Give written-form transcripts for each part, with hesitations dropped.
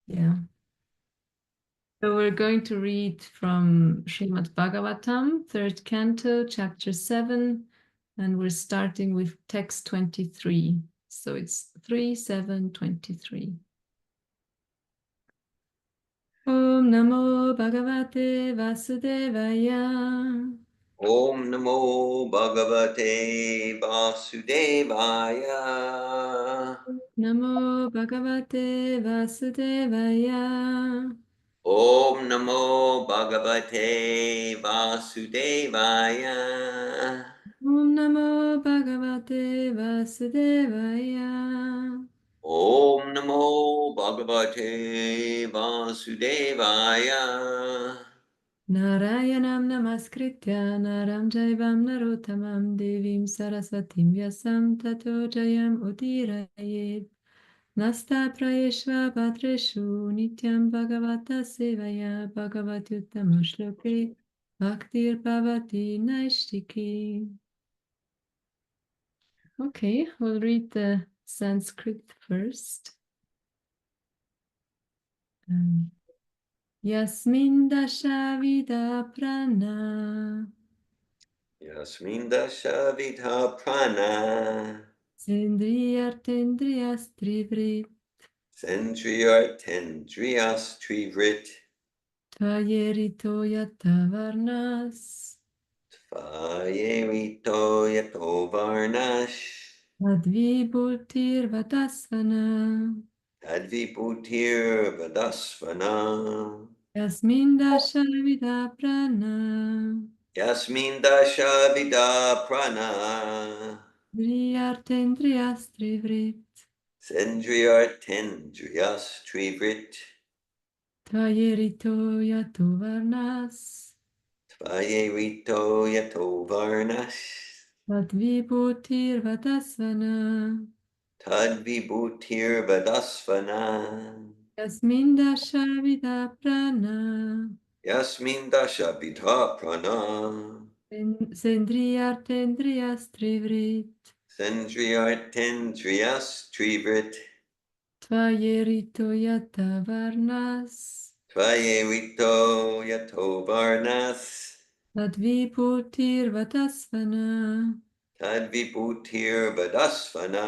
Yeah. So we're going to read from Srimad Bhagavatam, 3rd canto, chapter 7, and we're starting with text 23. So it's 3-7-23. Om Namo Bhagavate Vasudevaya. Om Namo Bhagavate Vasudevaya. Namo Bhagavate Vasudevaya. Om Namo Bhagavate Vasudevaya. Om Namo Bhagavate Vasudevaya. Om Namo Bhagavate Vasudevaya. Narayanam Namaskritya Naram Jaivam Narotamam Devim Saraswatim Vyasam Tato Jayam Udirayet Nasta Prayeshva Bhadreshu Nityam Bhagavata Sevaya Bhagavatyuttama Shloke Bhaktir Bhavati Naishtiki. Okay, we'll read the Sanskrit first. Yasmin dasha vida prana Yasmin dasha vidha prana. Sendriyartendriyas trivrit Sendriyartendriyas trivrit. Tvayerito yatavarnas Tvayerito yato varnash. Advibhutir vadasvana Tadvibhutir vadasvana. Yasmin dasha vida prana Yasmin dasha vida prana. Sendriyartendriyas trivrit Sendriyartendriyas trivrit. Tvayerito yatovarnas Tvayerito yato varnash. Advibhutir vadasvana Tadvibhutir vadasvana. Yasmin dasha vida prana Yasmin dasha vida prana. Sendriyartendriyas trivrit Sendriyartendriyas trivrit. Tvayerito yatavarnas Tvayerito yato varnas. Advibhutir vadasvana Tadvibhutir vadasvana.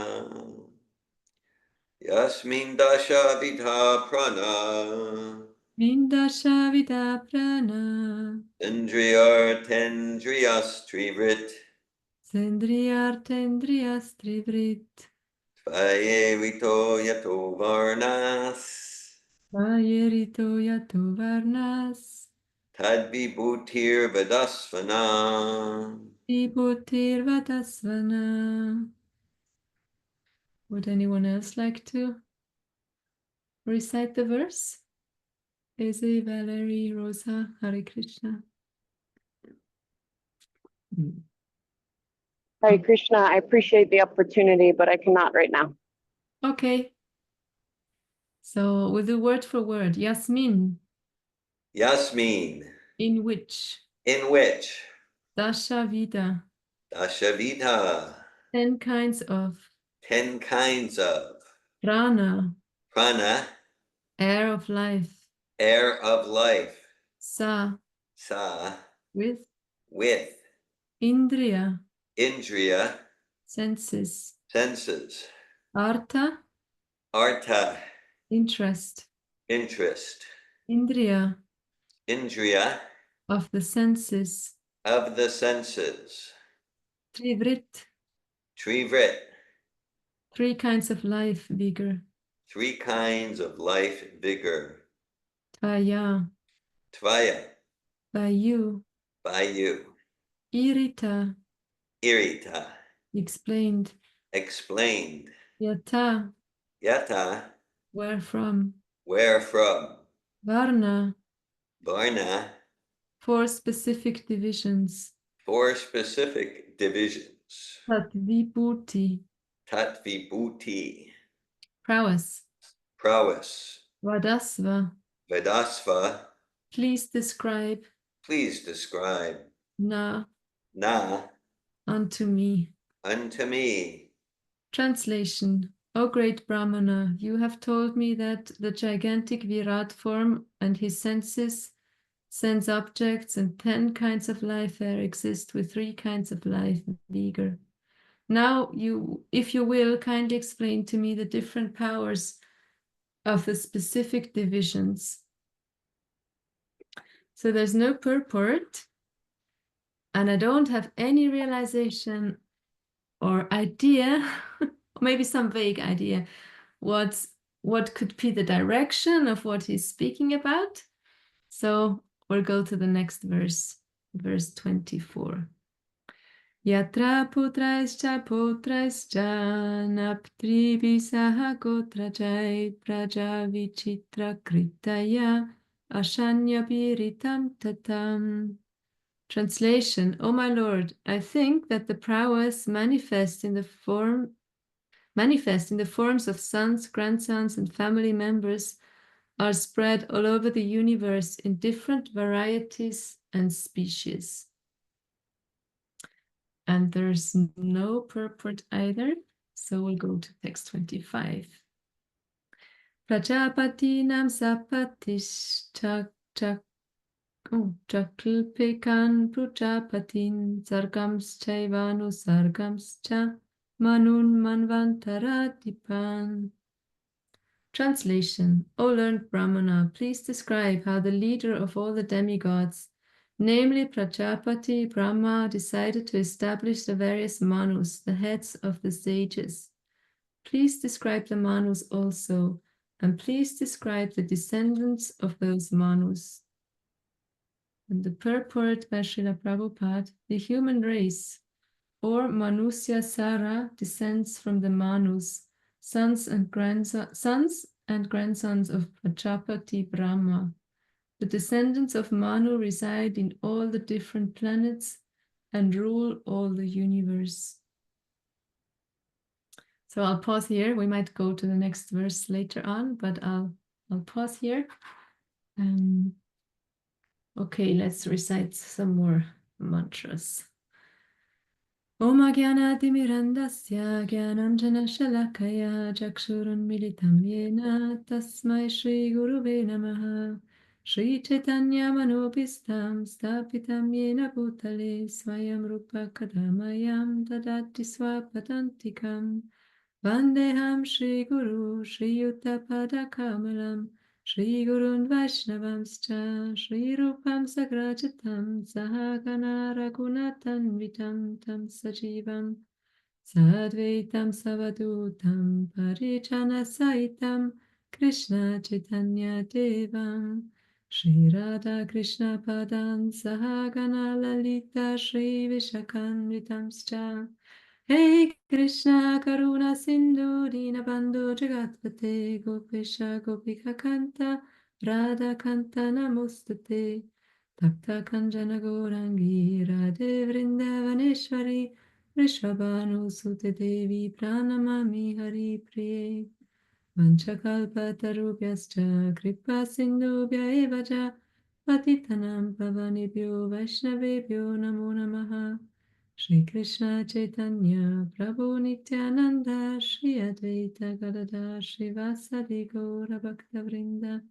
Yasmin dasha vidha prana. Mindasha vida prana Indriyartendriyas trivrit. Sendriyartendriyas trivrit Tvayerito yato varnas. Tvayerito yatavarnas Tadvibhutir vadasvana. Vibhutir vadasvana. Would anyone else like to recite the verse? Izzy, Valerie, Rosa, Hare Krishna. Hare Krishna, I appreciate the opportunity, but I cannot right now. Okay. So we'll do word for word. Yasmin, Yasmin, in which. in which. Dasha Vida, Dasha vidha, 10 kinds of. 10 kinds of. Prana, Prana, air of life. air of life. Sa, Sa, with. Indriya, Indriya, senses. senses. Artha, Artha, interest. interest. Indriya, Indriya, of the senses. of the senses. Trivrit, Trivrit, 3 kinds of life, vigor. 3 kinds of life vigor. Tvaya, Tvaya, by you. by you. Irita, Irita, explained. explained. Yata, Yata, where from. where from. Varna, Varna, 4 specific divisions. 4 specific divisions. Tatvibhuti, Tatvibhuti, prowess. prowess. Vadasva, Vedasva, please describe. please describe. Na, Na, unto me. unto me. Translation. O great Brahmana, you have told me that the gigantic Virat form and his senses, sense objects, and 10 kinds of life there exist with 3 kinds of life vigor. Now, if you will, kindly explain to me the different powers of the specific divisions. So there's no purport, and I don't have any realization or idea, or maybe some vague idea, what could be the direction of what he's speaking about. So we'll go to the next verse, verse 24. Yatra putraischa naptribi saha gotrajai praja vichitra kritaya ashanya piritam tatam. Translation, O my Lord, I think that the prowess manifest in the forms of sons, grandsons, and family members are spread all over the universe in different varieties and species. And there's no purport either, so we'll go to text 25. Prajapatinam sapatish Chaklpekan Prajapatin Sargams Chaivanu Sargams Cha Manun Manvantaratipan. Translation, O learned Brahmana, please describe how the leader of all the demigods, namely Prajapati Brahma, decided to establish the various Manus, the heads of the sages. Please describe the Manus also, and please describe the descendants of those Manus. And the purport by Srila Prabhupada, the human race, or Manusya Sara, descends from the Manus, sons and grandsons of Prajapati Brahma. The descendants of Manu reside in all the different planets and rule all the universe. So I'll pause here. We might go to the next verse later on, but I'll pause here. Okay, let's recite some more mantras. Om Agyanatimirandasya Gyananjana Shalakaya Chakshurun Militam Yena Tasmai Shri Guruve Namaha Shri Chaitanya Manopistam Stapitam Yena Bhutale Swayam Rupa Kadamayam Dadati Swapatantikam Vandeham Shri Guru Shri Yuttapada Kamalam Shri Gurun Vaishnavamscha Shri Rupam Sagrajatam Sahagana Raghunatan Vitam Tam Sajivam Sadvaitam Savadutam Parijana Saitam Krishna Chaitanya Devam Shri Radha Krishna Padan Sahagana Lalita Shri Vishakan Vitamscha Hey Krishna Karuna Sindhu Dinabandhu Jagatpate Gopesha Gopika Kanta Radha Kanta Namostate Takta Kanjana Gourangi Radhe Vrindavaneshwari Rishabhanu Sute Devi Pranamami Hari Priye Vanchakalpatarubhyascha Kripa Sindhubhya Evaja Patitanam Pavanebhyo Vaishnavebhyo Namo Namaha Shri Krishna Chaitanya Prabhu Nityananda Shri Advaita Gadadhar Shri Vasadi Gaura Bhakta Vrinda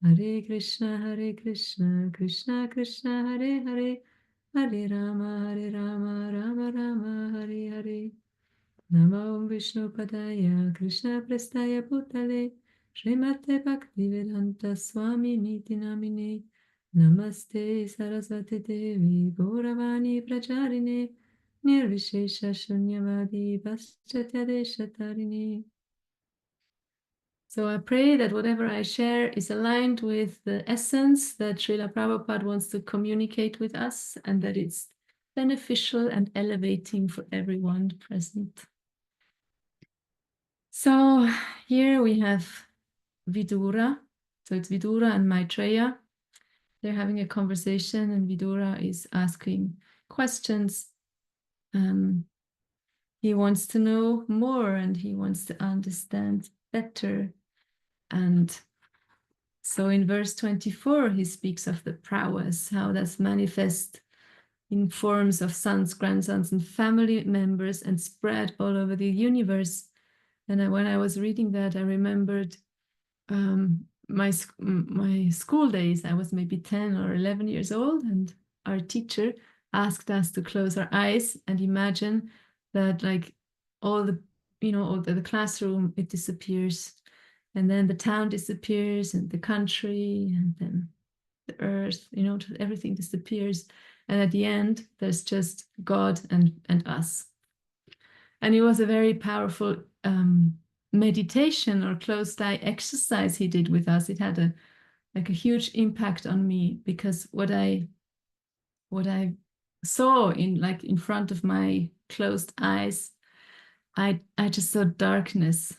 Hare Krishna Krishna Krishna Hare Hare Hare Rama Rama Rama Hare Hare Namo Vishnu Padaya Krishna Prestaya Bhutale Srimate Bhaktivedanta Swami Niti Namine Namaste Saraswati Devi Gauravani Pracharine Nirvishesha Shunyavadi Paschatya Deshatarine. So I pray that whatever I share is aligned with the essence that Srila Prabhupada wants to communicate with us, and that it's beneficial and elevating for everyone present. So here we have Vidura. So it's Vidura and Maitreya. They're having a conversation, and Vidura is asking questions. He wants to know more, and he wants to understand better. And so in verse 24, he speaks of the prowess, how that's manifest in forms of sons, grandsons, and family members and spread all over the universe. And when I was reading that, I remembered my school days. I was maybe 10 or 11 years old, and our teacher asked us to close our eyes and imagine that, like, all the classroom, it disappears, and then the town disappears, and the country, and then the earth, everything disappears, and at the end there's just God and us. And it was a very powerful meditation or closed eye exercise he did with us. It had a huge impact on me, because what I saw in front of my closed eyes, I just saw darkness,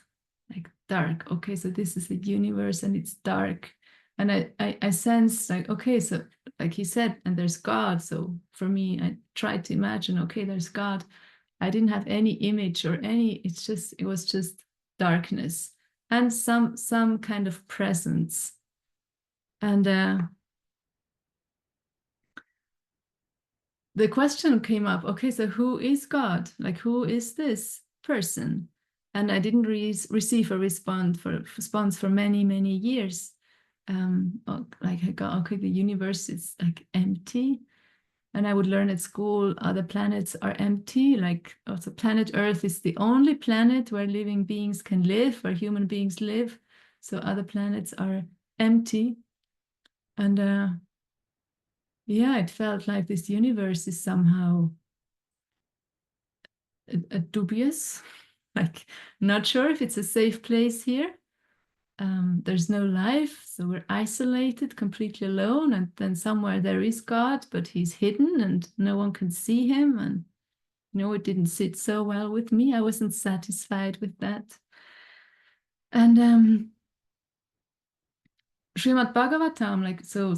like dark. Okay, so this is a universe and it's dark. And I sensed, like, okay, so like he said, and there's God. So for me, I tried to imagine, okay, there's God. I didn't have any image or any, it was just darkness and some kind of presence. And the question came up, okay, so who is God? Like, who is this person? And I didn't receive a response for many, many years. Like, I got, okay, the universe is like empty. And I would learn at school, other planets are empty. Like, also planet Earth is the only planet where living beings can live, where human beings live. So other planets are empty. And yeah, it felt like this universe is somehow a dubious, like, not sure if it's a safe place here. There's no life, so we're isolated, completely alone, and then somewhere there is God, but he's hidden and no one can see him. And it didn't sit so well with me. I wasn't satisfied with that. And Srimad Bhagavatam, like, so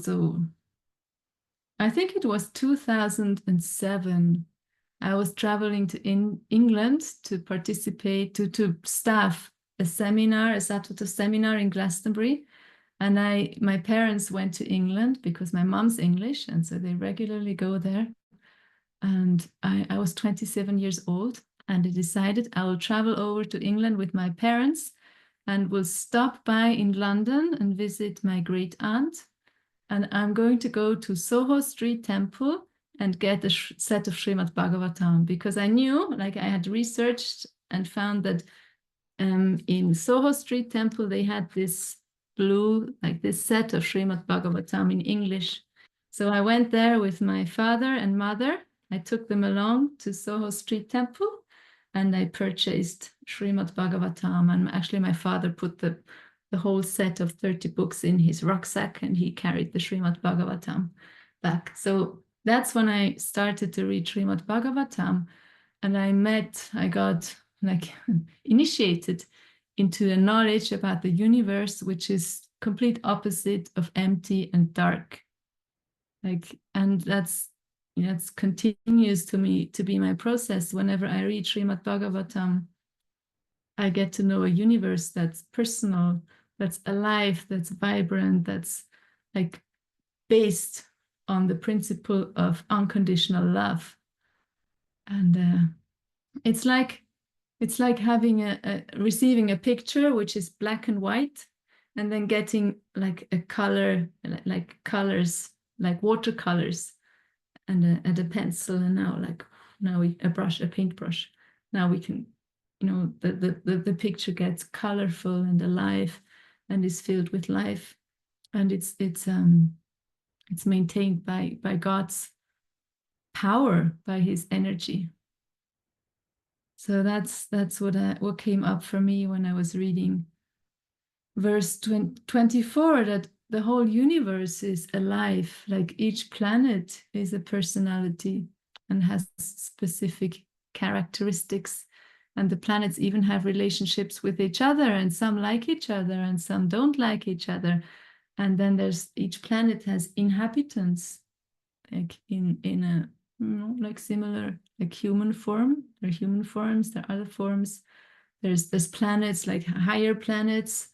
I think it was 2007. I was traveling to England to participate, to staff a seminar, a Sattva seminar in Glastonbury. And my parents went to England because my mom's English, and so they regularly go there. And I was 27 years old, and I decided I will travel over to England with my parents and will stop by in London and visit my great aunt. And I'm going to go to Soho Street Temple and get a set of Srimad Bhagavatam, because I knew, like, I had researched and found that in Soho Street Temple, they had this this set of Srimad Bhagavatam in English. So I went there with my father and mother. I took them along to Soho Street Temple, and I purchased Srimad Bhagavatam. And actually, my father put the whole set of 30 books in his rucksack, and he carried the Srimad Bhagavatam back. So that's when I started to read Srimad Bhagavatam, and I got like initiated into a knowledge about the universe, which is complete opposite of empty and dark. Like, and that's continues to be my process. Whenever I read Srimad Bhagavatam, I get to know a universe that's personal, that's alive, that's vibrant, that's like based on the principle of unconditional love. And it's like having receiving a picture which is black and white, and then getting like a color, like colors, like watercolors, and a pencil, and now a paintbrush. Now we can, the picture gets colorful and alive, and is filled with life, and it's maintained by God's power, by his energy. So that's what came up for me when I was reading verse 24, that the whole universe is alive. Like, each planet is a personality and has specific characteristics, and the planets even have relationships with each other, and some like each other and some don't like each other. And then each planet has inhabitants, like in a like similar, like human form. There are human forms, there are other forms. There's planets, like higher planets,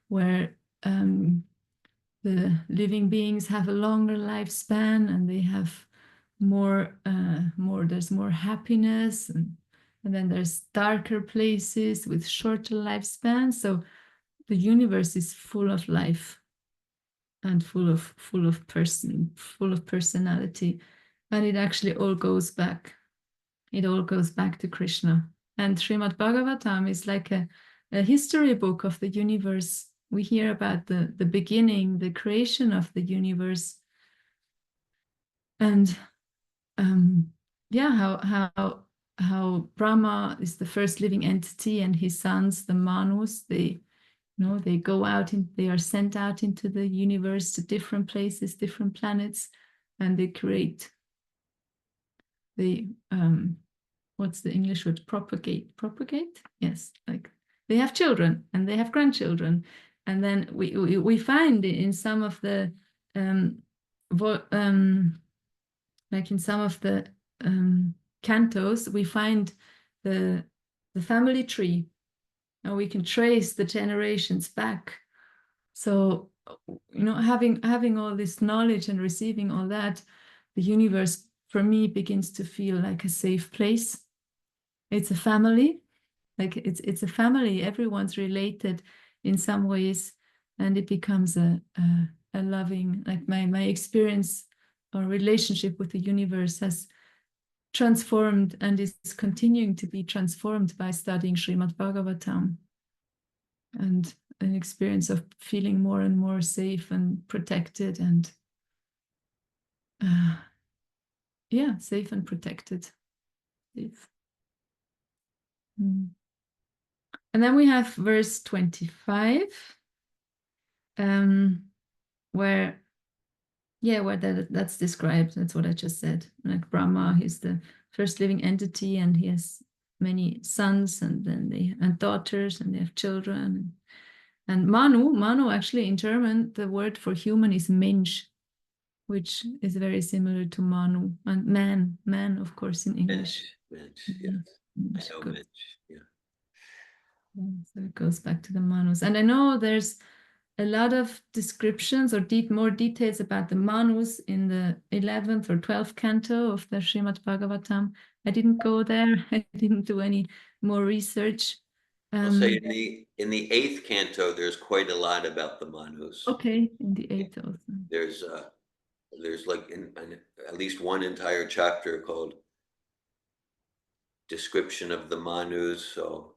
where the living beings have a longer lifespan, and they have more there's more happiness, and And then there's darker places with shorter lifespans. So the universe is full of life and full of personality. And it actually all goes back. It all goes back to Krishna. And Srimad Bhagavatam is like a history book of the universe. We hear about the beginning, the creation of the universe. And how Brahma is the first living entity, and his sons, the Manus, they go out and they are sent out into the universe to different places, different planets, and they create. They what's the English word? Propagate. Yes, like they have children and they have grandchildren, and then we find in some of the like in some of the cantos, we find the family tree, and we can trace the generations back. So, having all this knowledge and receiving all that, the universe for me begins to feel like a safe place. It's a family, like it's a family. Everyone's related in some ways, and it becomes a loving, like my experience or relationship with the universe has transformed and is continuing to be transformed by studying Srimad Bhagavatam, and an experience of feeling more and more safe and protected, and safe and protected. Safe. And then we have verse 25, where that's described. That's what I just said. Like Brahma, he's the first living entity, and he has many sons, and then and daughters, and they have children. And Manu actually in German, the word for human is Mensch, which is very similar to Manu, and man, of course, in English. Mensch, yes. I know Mensch, yeah. So it goes back to the Manus. And I know there's a lot of descriptions or more details about the Manus in the 11th or 12th canto of the Srimad Bhagavatam. I didn't go there. I didn't do any more research. I'll say in the 8th canto, there's quite a lot about the Manus. Okay, in the 8th also. There's like at least one entire chapter called Description of the Manus. So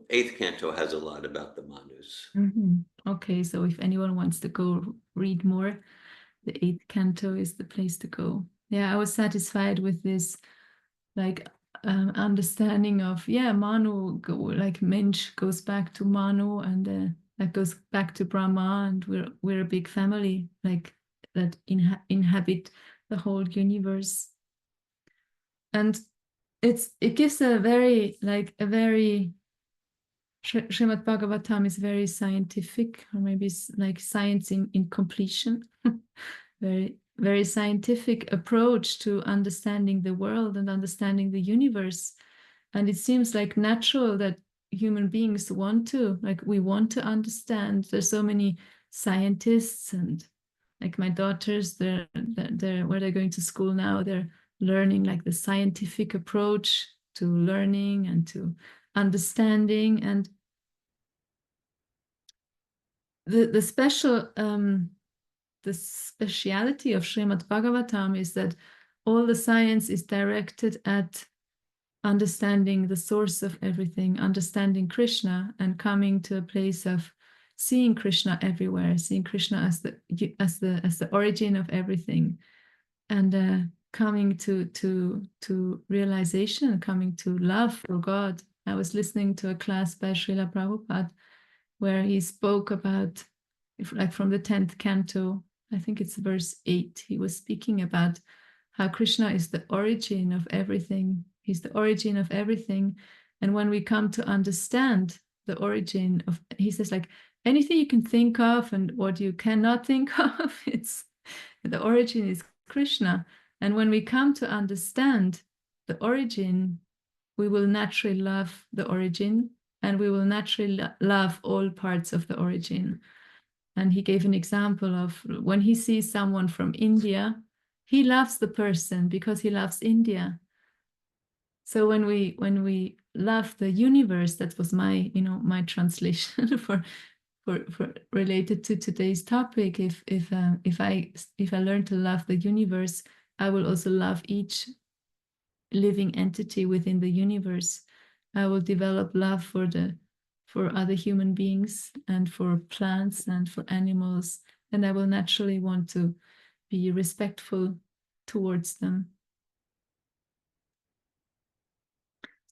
8th canto has a lot about the Manus. Okay, so if anyone wants to go read more, the 8th canto is the place to go. Yeah, I was satisfied with this, like understanding of Manu, like Mensch goes back to Manu, and that goes back to Brahma, and we're a big family, like that inhabit the whole universe. And it gives a very Srimad Bhagavatam is very scientific, or maybe it's like science in completion. Very, very scientific approach to understanding the world and understanding the universe. And it seems like natural that human beings want to understand. There's so many scientists, and like my daughters, they're where they're going to school now, they're learning like the scientific approach to learning and to understanding. And the speciality of Srimad Bhagavatam is that all the science is directed at understanding the source of everything, understanding Krishna, and coming to a place of seeing Krishna everywhere, seeing Krishna as the origin of everything, and coming to realization, coming to love for God. I was listening to a class by Srila Prabhupada where he spoke about, like from the 10th canto, I think it's verse 8, he was speaking about how Krishna is the origin of everything. He's the origin of everything. And when we come to understand the origin of, he says, like anything you can think of and what you cannot think of, it's the origin is Krishna. And when we come to understand the origin, we will naturally love the origin, and we will naturally love all parts of the origin. And he gave an example of when he sees someone from India, he loves the person because he loves India. So when we love the universe. That was my, my translation for related to today's topic. If I learn to love the universe, I will also love each living entity within the universe. I will develop love for other human beings and for plants and for animals, and I will naturally want to be respectful towards them.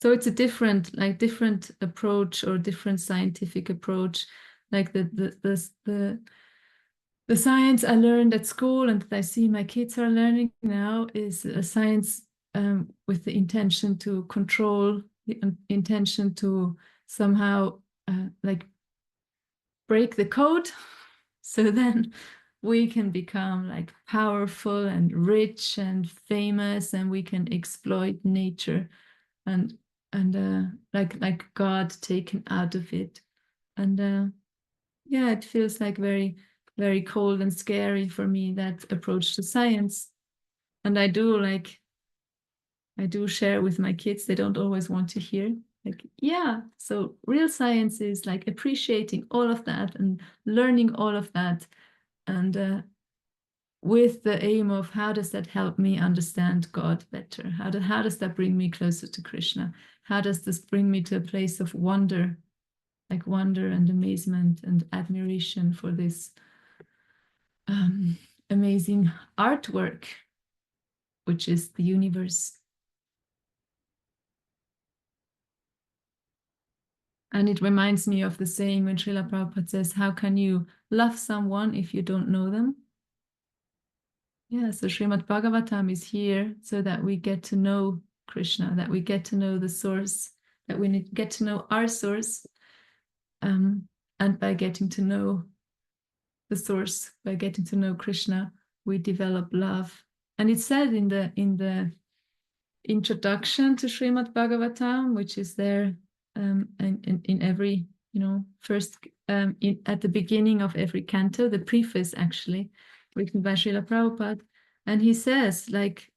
So it's a different approach, or different scientific approach, like the science I learned at school and that I see my kids are learning now is a science with the intention to control, the intention to somehow like break the code, so then we can become like powerful and rich and famous, and we can exploit nature and like God taken out of it. And yeah, it feels like very, very cold and scary for me, that approach to science. And I do share with my kids. They don't always want to hear, like, yeah, so real science is like appreciating all of that and learning all of that, and with the aim of how does that help me understand God better? How does that bring me closer to Krishna? How does this bring me to a place of wonder, like wonder and amazement and admiration for this amazing artwork, which is the universe? And it reminds me of the saying when Srila Prabhupada says, how can you love someone if you don't know them? Yeah, so Srimad Bhagavatam is here so that we get to know Krishna, that we get to know the source, that we get to know our source. And by getting to know the source, by getting to know Krishna, we develop love. And it's said in the introduction to Srimad Bhagavatam, which is there in every, first at the beginning of every canto, the preface actually, written by Srila Prabhupada. And he says, like,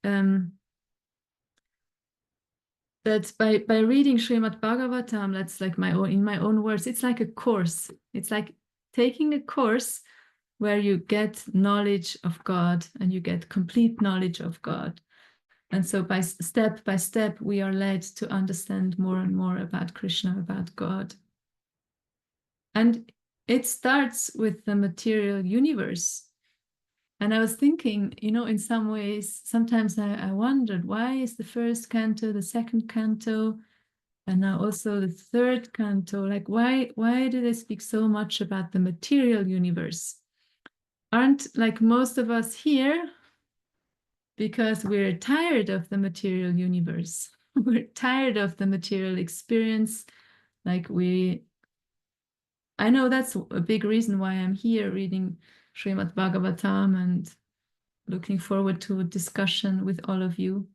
that by reading Srimad Bhagavatam, that's like in my own words, it's like a course. It's like taking a course where you get knowledge of God and you get complete knowledge of God. And so by step, we are led to understand more and more about Krishna, about God. And it starts with the material universe. And I was thinking, in some ways, sometimes I wondered, why is the first canto, the second canto, and now also the third canto, like why do they speak so much about the material universe? Aren't like most of us here because we're tired of the material universe. We're tired of the material experience. Like I know that's a big reason why I'm here reading Srimad Bhagavatam and looking forward to a discussion with all of you,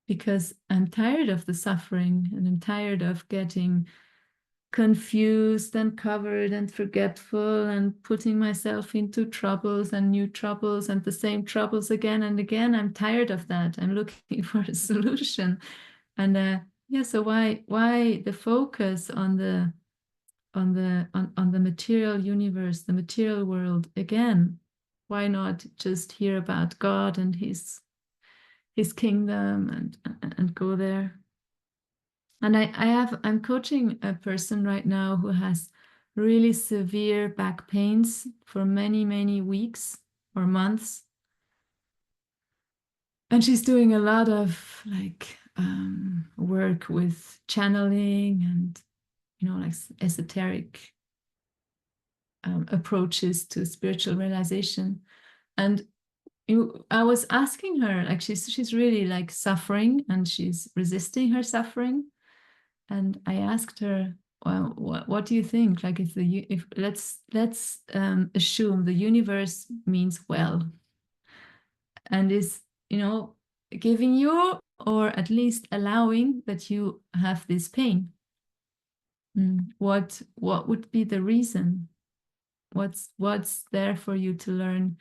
because I'm tired of the suffering and I'm tired of getting confused and covered and forgetful and putting myself into troubles and new troubles and the same troubles again and again. I'm tired of that. I'm looking for a solution. And yeah, so why the focus on the material universe, the material world again? Why not just hear about God and his kingdom and go there? And I'm coaching a person right now who has really severe back pains for many, many weeks or months. And she's doing a lot of work with channeling and, like esoteric approaches to spiritual realization. And I was asking her, like, she's really like suffering and she's resisting her suffering. And I asked her, well, what do you think? Like, if let's assume the universe means well, and is giving you, or at least allowing that you have this pain. What would be the reason? What's there for you to learn?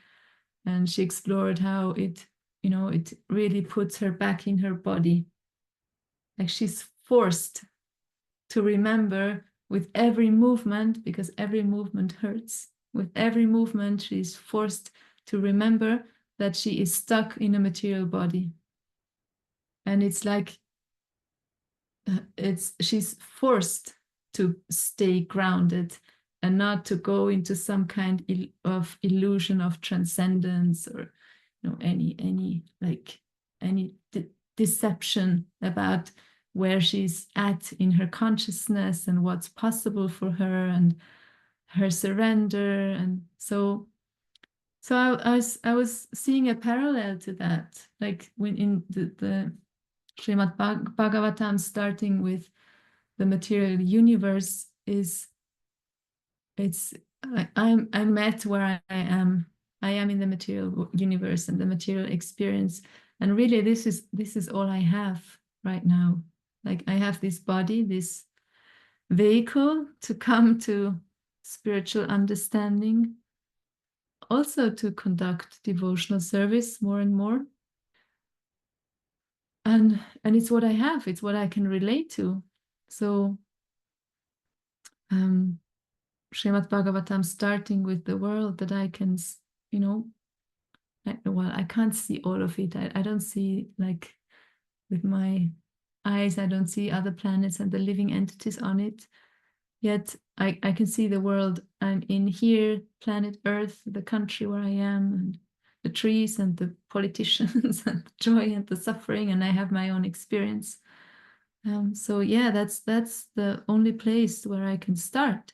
And she explored how it really puts her back in her body. Like she's forced to remember with every movement, because every movement hurts. With every movement, she's forced to remember that she is stuck in a material body. And it's like, she's forced to stay grounded and not to go into some kind of illusion of transcendence, or any deception about where she's at in her consciousness and what's possible for her and her surrender. And so I was seeing a parallel to that, like when in the Srimad Bhagavatam, starting with the material universe, I'm at where I am. I am in the material universe and the material experience, and really this is all I have right now. Like, I have this body, this vehicle to come to spiritual understanding, also to conduct devotional service more and more. And it's what I have, it's what I can relate to. So Srimad Bhagavatam, starting with the world that I can, I can't see all of it. I don't see, like, with my eyes, I don't see other planets and the living entities on it. Yet I can see the world I'm in here, planet Earth, the country where I am, and the trees and the politicians and the joy and the suffering, and I have my own experience. So yeah, that's the only place where I can start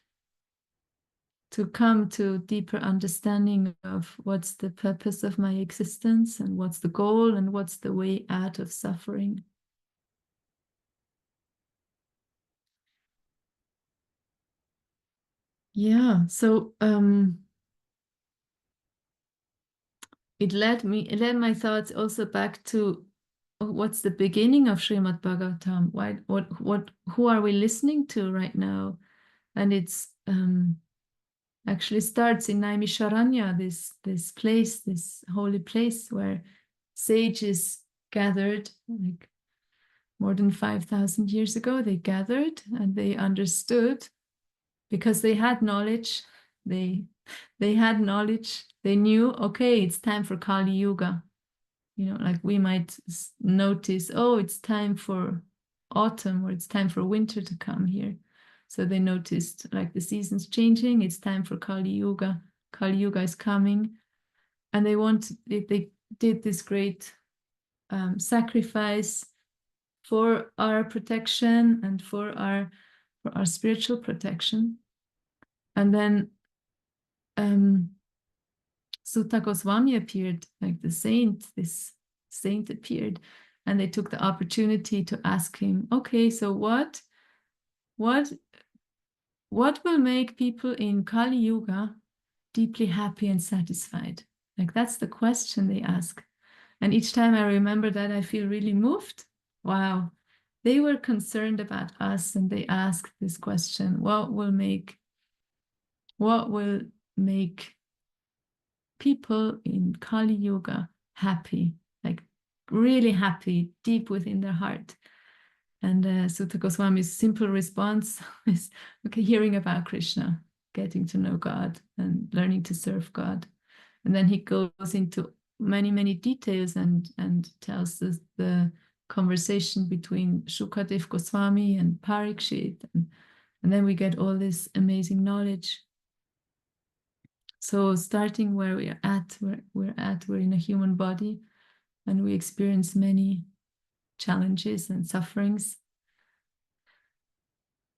to come to deeper understanding of what's the purpose of my existence and what's the goal and what's the way out of suffering. Yeah, so it led my thoughts also back to what's the beginning of Srimad Bhagavatam? Who are we listening to right now? And it's actually starts in Naimisharanya, this place, this holy place where sages gathered, like more than 5,000 years ago. They gathered and they understood, because they had knowledge. They had knowledge. They knew, okay, it's time for Kali Yuga. Like we might notice, oh, it's time for autumn, or it's time for winter to come here. So they noticed, like, the seasons changing, it's time for Kali Yuga. Kali Yuga is coming. And they did this great sacrifice for our protection and for our spiritual protection. And then Sutta Goswami appeared, like this saint appeared, and they took the opportunity to ask him, okay, so what will make people in Kali Yuga deeply happy and satisfied? Like, that's the question they ask. And each time I remember that, I feel really moved. Wow. They were concerned about us, and they asked this question: what will make people in Kali Yuga happy, like really happy, deep within their heart? And Sutta Goswami's simple response is, okay, hearing about Krishna, getting to know God and learning to serve God. And then he goes into many, many details and tells us the conversation between Shukadev Goswami and Parikshit. And then we get all this amazing knowledge. So starting where we're at, we're in a human body, and we experience many challenges and sufferings.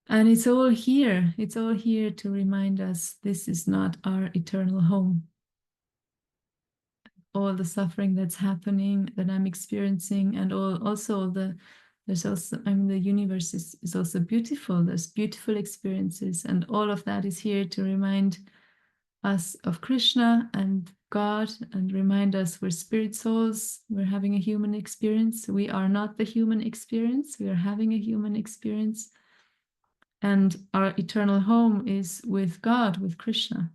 And it's all here to remind us this is not our eternal home. All the suffering that's happening, that I'm experiencing, and the universe is also beautiful. There's beautiful experiences, and all of that is here to remind us of Krishna and God, and remind us we're spirit souls. We're having a human experience. We are not the human experience. We are having a human experience. And our eternal home is with God, with Krishna,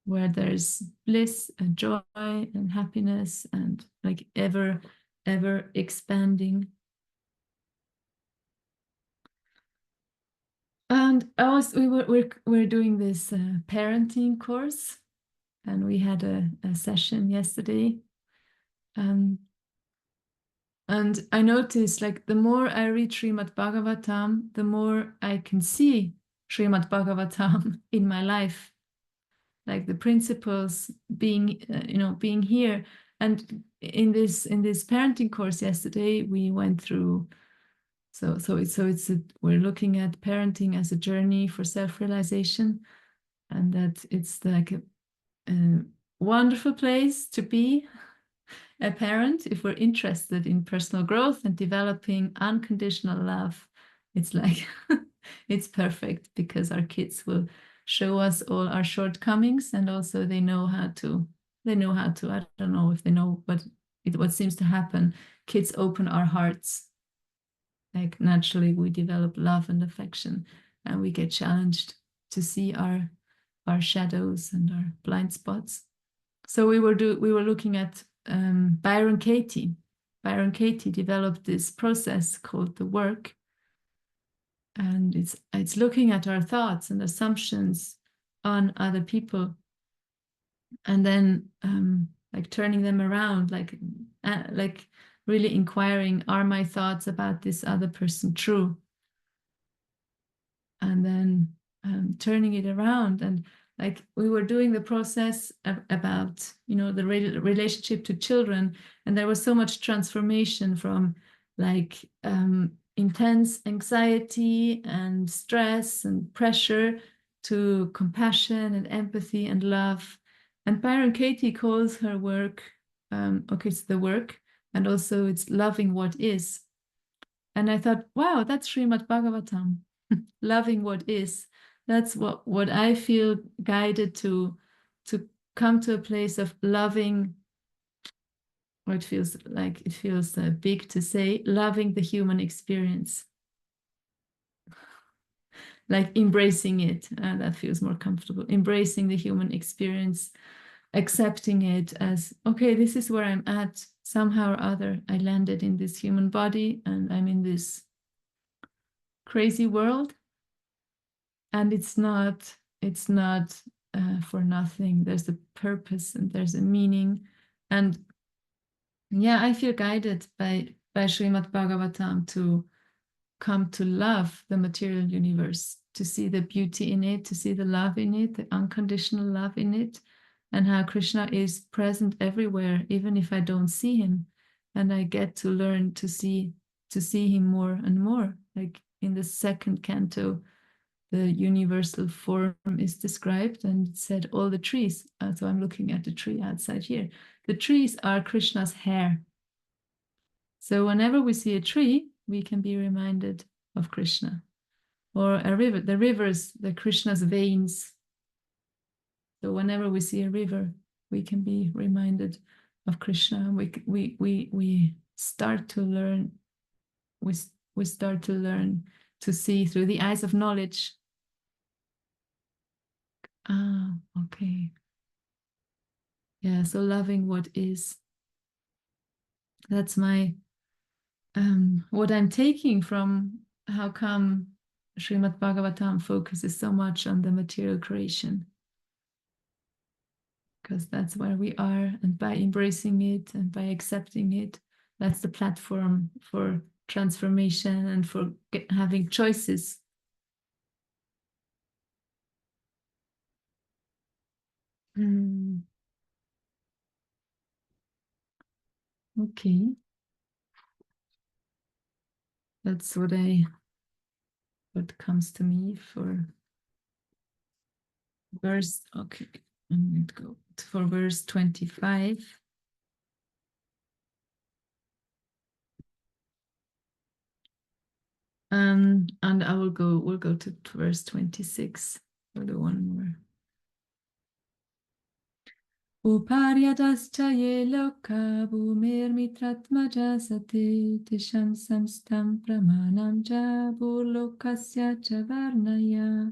where there's bliss and joy and happiness, and like ever expanding. And we're doing this parenting course, and we had a session yesterday. And I noticed, like, the more I read Srimad Bhagavatam, the more I can see Srimad Bhagavatam in my life, like the principles being, being here. And in this parenting course yesterday, we went through. We're looking at parenting as a journey for self-realization, and that it's like a wonderful place to be a parent if we're interested in personal growth and developing unconditional love. It's like it's perfect, because our kids will show us all our shortcomings, and also they know how to, I don't know if they know, but what seems to happen, kids open our hearts. Like, naturally we develop love and affection, and we get challenged to see our shadows and our blind spots. So we were looking at Byron Katie. Byron Katie developed this process called the work, and it's looking at our thoughts and assumptions on other people, and then like turning them around, like really inquiring, are my thoughts about this other person true? And then turning it around. And like, we were doing the process about, the relationship to children, and there was so much transformation from like intense anxiety and stress and pressure to compassion and empathy and love. And Byron Katie calls her work, it's the work, and also it's loving what is. And I thought, wow, that's Srimad Bhagavatam. Loving what is. That's what I feel guided to come to a place of loving, or it feels big to say, loving the human experience, like embracing it. That feels more comfortable. Embracing the human experience, accepting it as, okay, this is where I'm at. Somehow or other, I landed in this human body, and I'm in this crazy world. And it's not for nothing. There's a purpose and there's a meaning. And yeah, I feel guided by Srimad Bhagavatam to come to love the material universe, to see the beauty in it, to see the love in it, the unconditional love in it, and how Krishna is present everywhere, even if I don't see him. And I get to learn to see him more and more. Like in the second canto, the universal form is described, and it said all the trees. So I'm looking at the tree outside here. The trees are Krishna's hair. So whenever we see a tree, we can be reminded of Krishna. Or a river, the rivers, the Krishna's veins. So whenever we see a river, we can be reminded of Krishna. We start to learn. We start to learn to see through the eyes of knowledge. Okay. Yeah, so loving what is. That's my what I'm taking from how come Srimad Bhagavatam focuses so much on the material creation. Because that's where we are, and by embracing it and by accepting it, that's the platform for transformation and for having choices. Okay. That's what comes to me for verse. Okay, I'm going to go for verse 25. And we'll go to verse 26 for the one more. Uparyadascha ye loka bhumir mitratmaja sate tisham samstam pramanam ja burlokasya cha varnaya.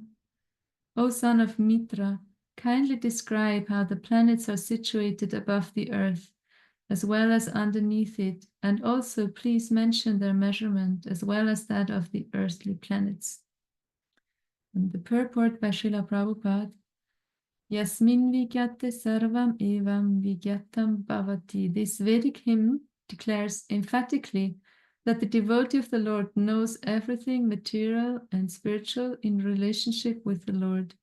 O son of Mitra, kindly describe how the planets are situated above the earth, as well as underneath it, and also please mention their measurement as well as that of the earthly planets. And the purport by Srila Prabhupada. Yasmin vigyate sarvam evam vigyatam bhavati. This Vedic hymn declares emphatically that the devotee of the Lord knows everything material and spiritual in relationship with the Lord.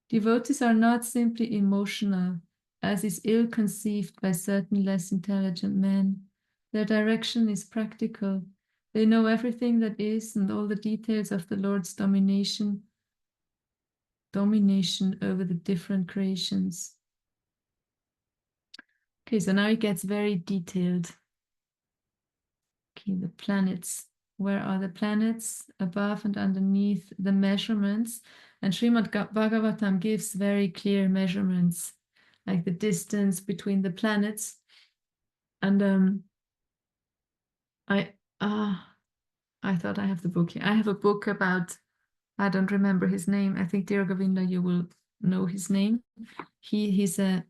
Devotees are not simply emotional, as is ill-conceived by certain less intelligent men. Their direction is practical. They know everything that is and all the details of the Lord's domination over the different creations. Okay, so now it gets very detailed. Okay, the planets. Where are the planets? Above and underneath the measurements. And Srimad Bhagavatam gives very clear measurements, like the distance between the planets. And I thought I have the book here. I have a book about, I don't remember his name. I think, dear Govinda, you will know his name. He's a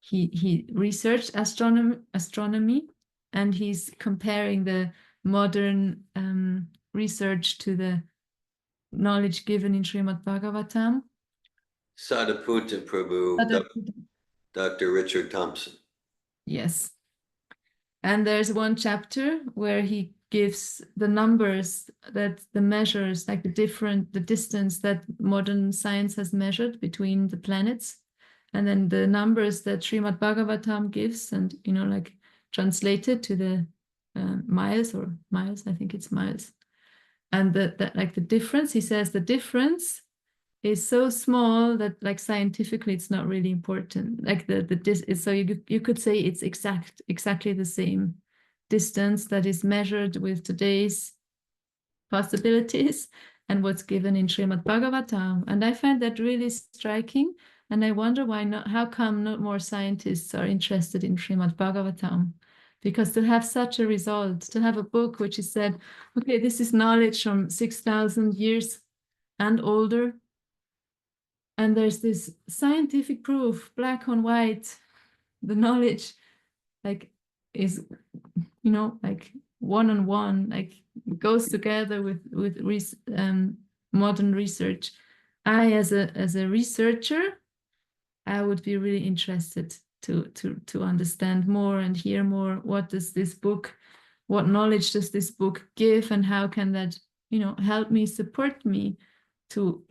he researched astronomy, and he's comparing the modern research to the knowledge given in Srimad Bhagavatam. Sadhaputa Prabhu, Dr. Richard Thompson. Yes. And there's one chapter where he gives the numbers, that the measures, like the distance that modern science has measured between the planets, and then the numbers that Srimad Bhagavatam gives, and like translated to the miles, I think it's miles. And like the difference, he says the difference is so small that like scientifically it's not really important. Like so you could say it's exactly the same distance that is measured with today's possibilities and what's given in Srimad Bhagavatam. And I find that really striking. And I wonder how come not more scientists are interested in Srimad Bhagavatam? Because to have such a result, to have a book which is said, okay, this is knowledge from 6,000 years and older, and there's this scientific proof, black on white, the knowledge like is, like one-on-one, like goes together with modern research. I, as a researcher, I would be really interested to understand more and hear more. What knowledge does this book give, and how can that, help me, support me to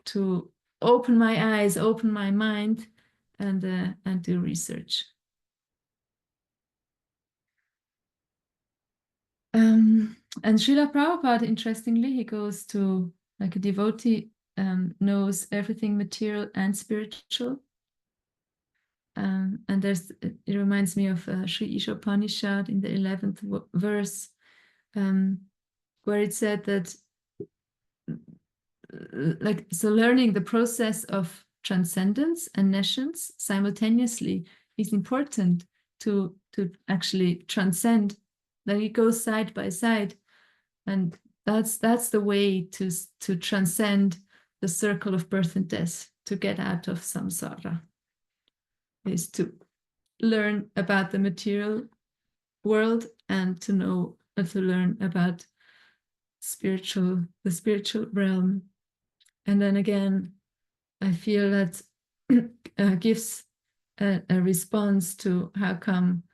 open my eyes, open my mind, and do research. And Srila Prabhupada, interestingly, he goes to, like, a devotee knows everything material and spiritual. And it reminds me of Sri Ishopanishad in the 11th verse, where it said that, so learning the process of transcendence and nescience simultaneously is important to actually transcend. That it goes side by side, and that's the way to transcend the circle of birth and death, to get out of samsara, is to learn about the material world and to learn about the spiritual realm. And then again, I feel that gives a response to how come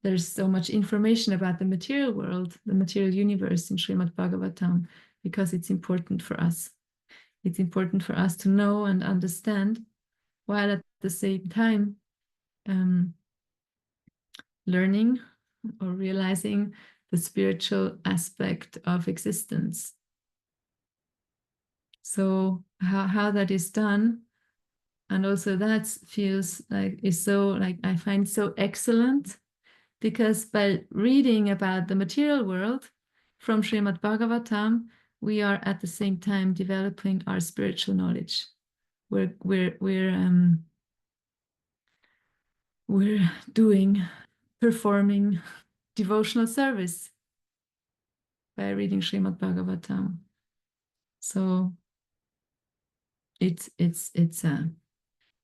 there's so much information about the material world, the material universe in Srimad Bhagavatam, because it's important for us. It's important for us to know and understand, while at the same time learning or realizing the spiritual aspect of existence. So how that is done, and also that feels like I find so excellent, because by reading about the material world from Srimad Bhagavatam, we are at the same time developing our spiritual knowledge. We're performing devotional service by reading Srimad Bhagavatam. So it's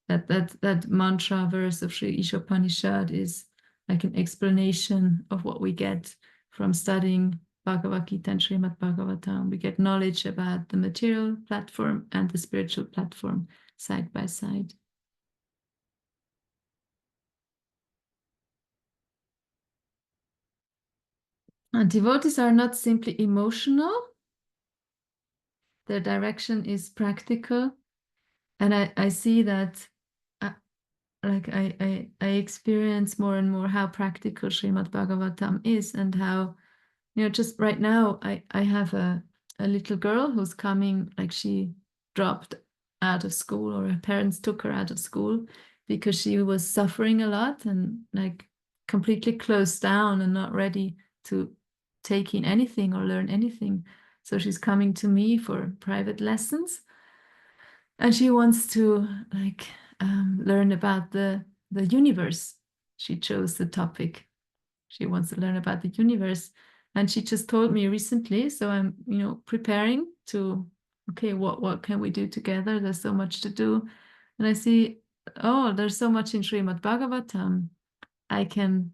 that mantra verse of Sri Ishopanishad is like an explanation of what we get from studying Bhagavad Gita and Srimad Bhagavatam. We get knowledge about the material platform and the spiritual platform side by side. And devotees are not simply emotional. Their direction is practical. And I see that, I experience more and more how practical Srimad Bhagavatam is, and how, just right now, I have a little girl who's coming, like she dropped out of school, or her parents took her out of school because she was suffering a lot and like completely closed down and not ready to take in anything or learn anything. So she's coming to me for private lessons, and she wants to learn about the universe. She chose the topic. She wants to learn about the universe. And she just told me recently, so I'm, preparing to, okay, what can we do together? There's so much to do. And I see, oh, there's so much in Srimad Bhagavatam. I can,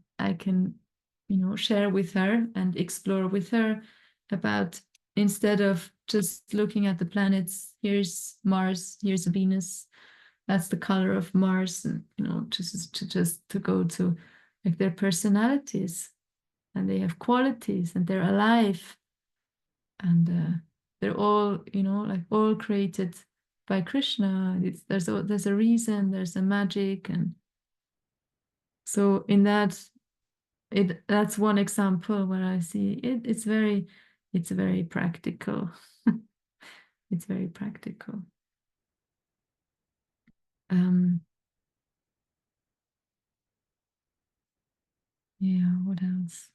share with her and explore with her about, instead of just looking at the planets, here's Mars, here's Venus, that's the color of Mars, and just to go to like their personalities, and they have qualities, and they're alive, and they're all all created by Krishna. There's a reason, there's a magic, and so in that's one example where I see it. It's very practical. It's very practical. Yeah, what else?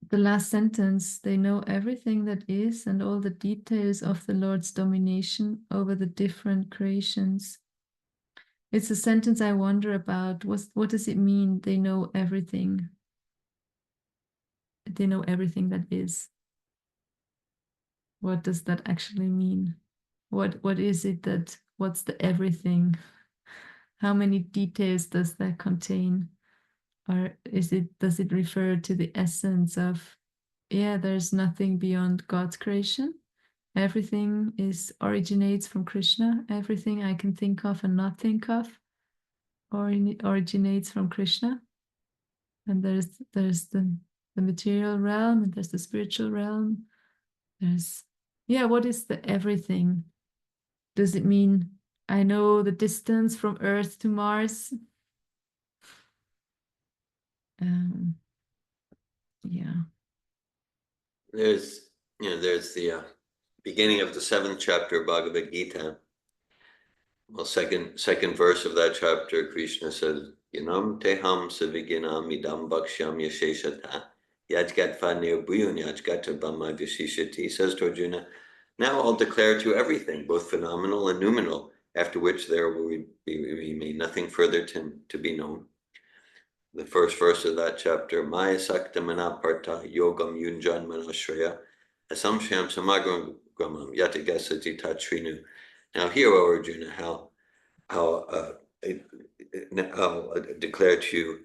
The last sentence, they know everything that is and all the details of the Lord's domination over the different creations. It's a sentence I wonder about. What does it mean? They know everything. They know everything that is. What does that actually mean? What is it what's the everything? How many details does that contain? Or does it refer to the essence of, there's nothing beyond God's creation? Everything originates from Krishna. Everything I can think of and not think of originates from Krishna. And there's the material realm, and there's the spiritual realm. What is the everything? Does it mean I know the distance from Earth to Mars? Yeah. There's the beginning of the 7th chapter of Bhagavad Gita. Well, second verse of that chapter, Krishna says, Yanam teham saviginam idam bhakshyam yasheshata yajgatva nirbhuyun yajgata bhama vishishati. He says to Arjuna, now I'll declare to you everything, both phenomenal and noumenal, after which there will remain nothing further to be known. The first verse of that chapter, Maya Sakta Manaparta Yogam Yunjan Manashraya Asamsham Samagram Gramam Yatagasati Tatrinu. Now here, O Arjuna, I'll declare to you,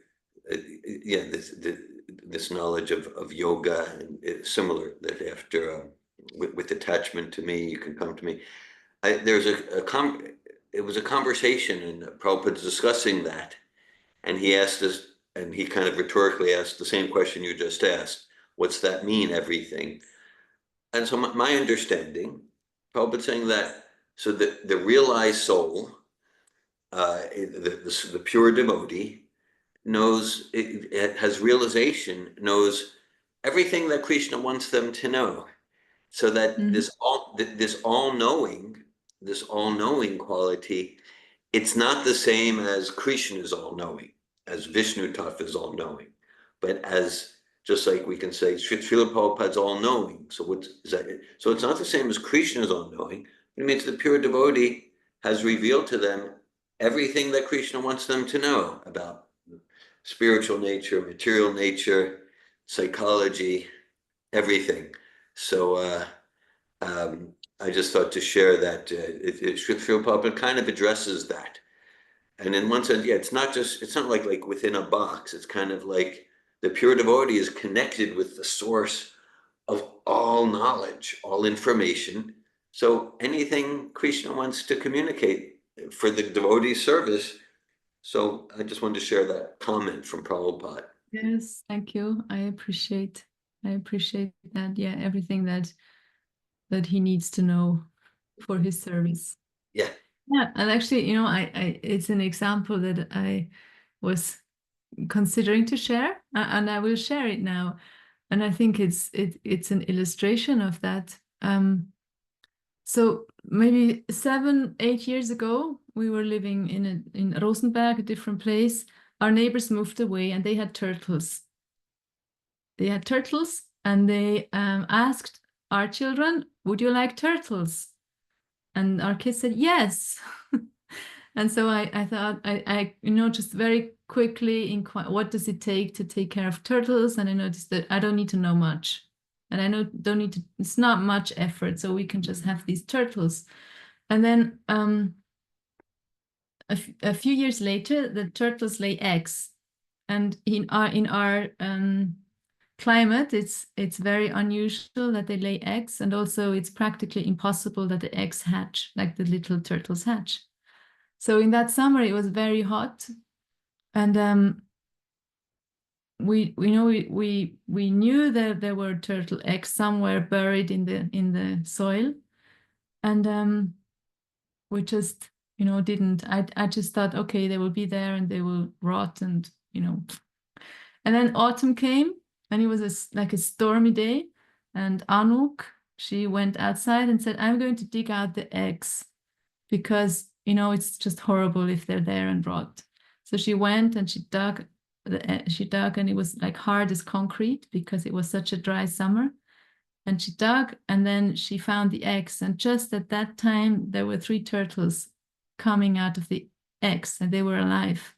this knowledge of yoga, and it's similar, that after with attachment to me, you can come to me. It was a conversation, and Prabhupada's discussing that, and he asked us, and he kind of rhetorically asked the same question you just asked. What's that mean, everything? And so my understanding, Prabhupada's saying that, so the realized soul, the pure devotee, knows, it has realization, knows everything that Krishna wants them to know. So that this all-knowing quality, it's not the same as Krishna is all-knowing, as Vishnu Tattva is all-knowing, but as, just like we can say, Srila Prabhupada's all-knowing. So what is that? So it's not the same as Krishna is all-knowing. It means the pure devotee has revealed to them everything that Krishna wants them to know about spiritual nature, material nature, psychology, everything. So I just thought to share that Srila Prabhupada kind of addresses that. And in one sense, yeah, it's not like within a box. It's kind of like the pure devotee is connected with the source of all knowledge, all information. So anything Krishna wants to communicate for the devotee service. So I just wanted to share that comment from Prabhupada. Yes, thank you. I appreciate that. Yeah, everything that he needs to know for his service. Yeah. Yeah, and actually, I it's an example that I was considering to share, and I will share it now. And I think it's an illustration of that. So maybe 7-8 years ago, we were living in Rosenberg, a different place. Our neighbors moved away, and they had turtles. And they asked our children, "Would you like turtles?" And our kids said yes. And so I thought I just very quickly inquire, what does it take to take care of turtles? And I noticed that I don't need to know much. And I don't need to, it's not much effort, so we can just have these turtles. And then a few years later, the turtles lay eggs. And in our climate, it's very unusual that they lay eggs, and also it's practically impossible that the eggs hatch, like the little turtles hatch. So in that summer, it was very hot, and we knew that there were turtle eggs somewhere buried in the soil, and we just didn't. I just thought, okay, they will be there and they will rot, and and then autumn came, and it was like a stormy day, and Anuk, she went outside and said, "I'm going to dig out the eggs, because it's just horrible if they're there and rot." So she went and she dug, and it was like hard as concrete because it was such a dry summer. And she dug, and then she found the eggs, and just at that time there were 3 turtles coming out of the eggs, and they were alive.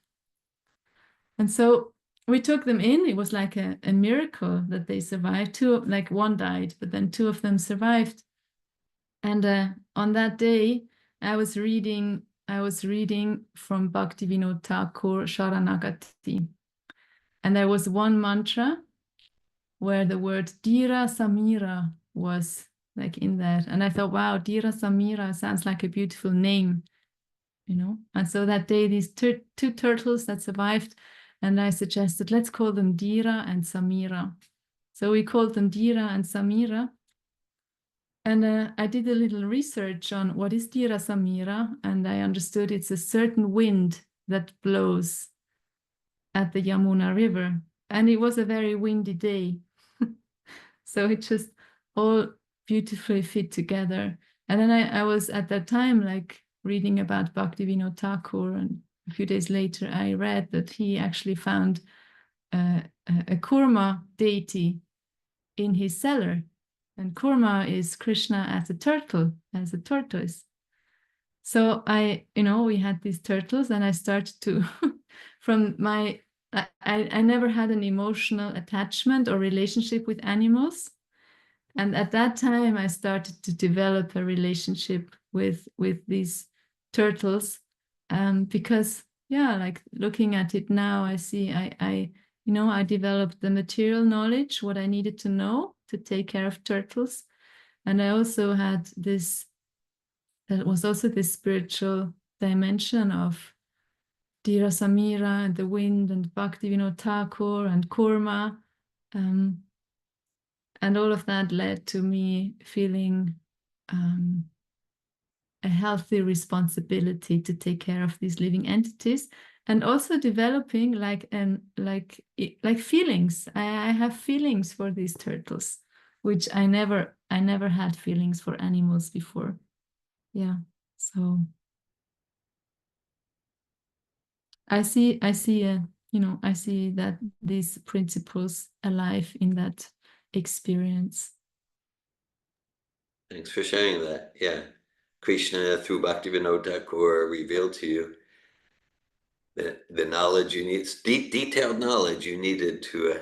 And so we took them in. It was like a miracle that they survived. One died, but then 2 of them survived. And on that day, I was reading from Bhaktivinoda Thakur Sharanagati. And there was one mantra where the word Dira Samira was like in there. And I thought, wow, Dira Samira sounds like a beautiful name, And so that day, these 2 turtles that survived, and I suggested, let's call them Dira and Samira. So we called them Dira and Samira. And I did a little research on what is Dira Samira, and I understood it's a certain wind that blows at the Yamuna River. And it was a very windy day. So it just all beautifully fit together. And then I was at that time like reading about Bhaktivinoda Thakur, and a few days later I read that he actually found a Kurma deity in his cellar. And Kurma is Krishna as a turtle, as a tortoise. So we had these turtles, and I started to, I never had an emotional attachment or relationship with animals. And at that time, I started to develop a relationship with these turtles, because, like looking at it now, I see I developed the material knowledge, what I needed to know to take care of turtles. And I also had that was also this spiritual dimension of Dira Samira and the wind and Bhaktivinoda Thakur and Kurma. And all of that led to me feeling a healthy responsibility to take care of these living entities, and also developing like feelings. I have feelings for these turtles, which I never had feelings for animals before. Yeah, so I see I see that these principles alive in that experience. Thanks for sharing that. Yeah. Krishna, through Bhaktivinoda Thakur, revealed to you the knowledge you need, detailed knowledge you needed to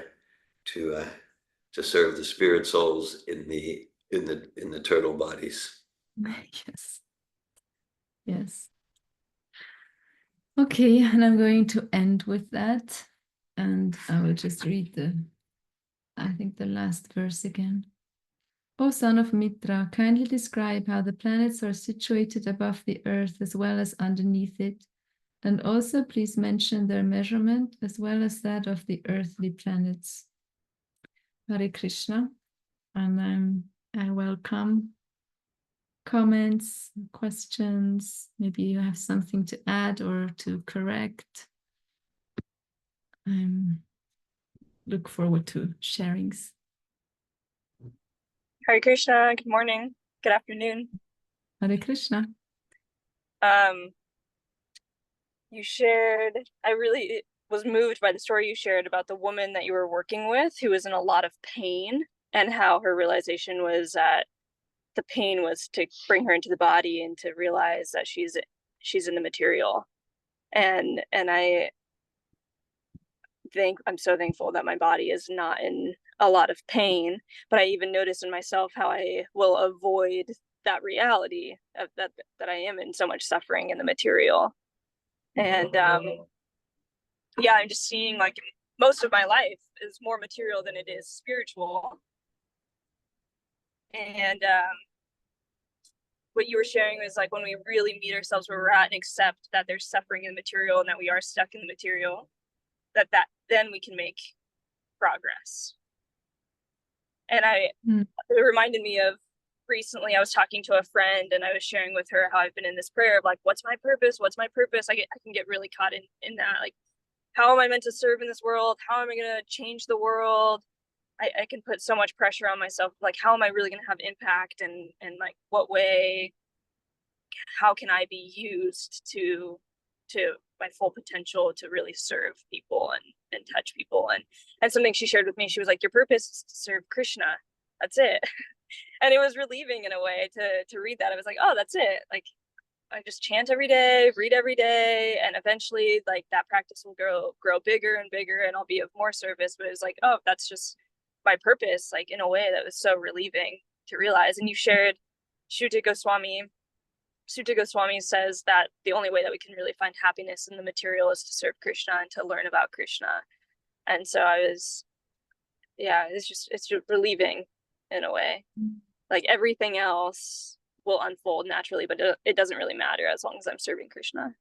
serve the spirit souls in the turtle bodies. Yes. Yes. Okay, and I'm going to end with that. And I will just read I think the last verse again. O son of Mitra, kindly describe how the planets are situated above the earth as well as underneath it. And also please mention their measurement as well as that of the earthly planets. Hare Krishna. And I welcome comments, questions. Maybe you have something to add or to correct. I look forward to sharings. Hare Krishna, good morning, good afternoon. Hare Krishna. You shared, I really was moved by the story you shared about the woman that you were working with who was in a lot of pain, and how her realization was that the pain was to bring her into the body and to realize that she's in the material. And I'm so thankful that my body is not in a lot of pain, but I even notice in myself how I will avoid that reality of that I am in so much suffering in the material. And yeah, I'm just seeing like most of my life is more material than it is spiritual. And what you were sharing was like when we really meet ourselves where we're at and accept that there's suffering in the material and that we are stuck in the material, that then we can make progress. And it reminded me of recently I was talking to a friend and I was sharing with her how I've been in this prayer of like, what's my purpose? What's my purpose? I can get really caught in that. Like, how am I meant to serve in this world? How am I going to change the world? I can put so much pressure on myself. Like, how am I really going to have impact, and like what way, how can I be used to my full potential to really serve people and touch people? And something she shared with me, she was like, your purpose is to serve Krishna. That's it. And it was relieving in a way to read that. I was like, oh, that's it. Like, I just chant every day, read every day, and eventually like that practice will grow bigger and bigger, and I'll be of more service. But it was like, oh, that's just my purpose, like in a way that was so relieving to realize. And you shared Shuta Goswami. Sutta Goswami says that the only way that we can really find happiness in the material is to serve Krishna and to learn about Krishna. And so it's just relieving in a way. Like everything else will unfold naturally, but it doesn't really matter as long as I'm serving Krishna.